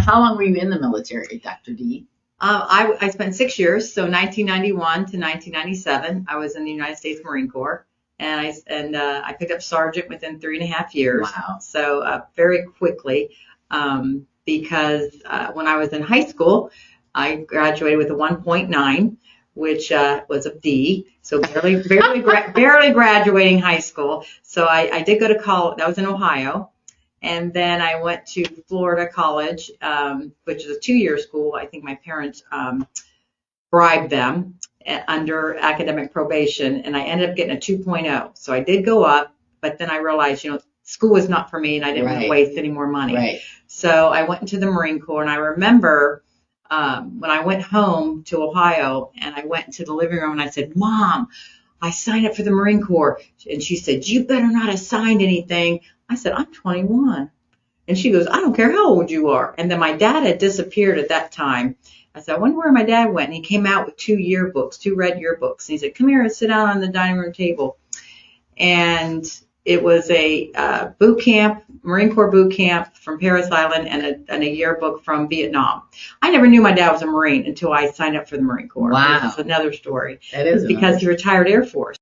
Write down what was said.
how long were you in the military, Dr. D? I spent 6 years, so 1991 to 1997. I was in the United States Marine Corps, and I picked up sergeant within 3.5 years. Wow. So very quickly, because when I was in high school, I graduated with a 1.9, which was a D, so barely graduating high school. So I did go to college. That was in Ohio. And then I went to Florida College, which is a 2-year school. I think my parents bribed them under academic probation, and I ended up getting a 2.0. So I did go up, but then I realized, school was not for me, and I didn't want to waste any more money. Right. So I went into the Marine Corps, and I remember when I went home to Ohio, and I went into the living room, and I said, Mom, I signed up for the Marine Corps. And she said, you better not have signed anything. I said, I'm 21. And she goes, I don't care how old you are. And then my dad had disappeared at that time. I said, I wonder where my dad went. And he came out with 2 yearbooks, 2 red yearbooks. And he said, come here and sit down on the dining room table. And it was a boot camp, Marine Corps boot camp from Parris Island, and a yearbook from Vietnam. I never knew my dad was a Marine until I signed up for the Marine Corps. Wow. That's another story. That is because he retired Air Force.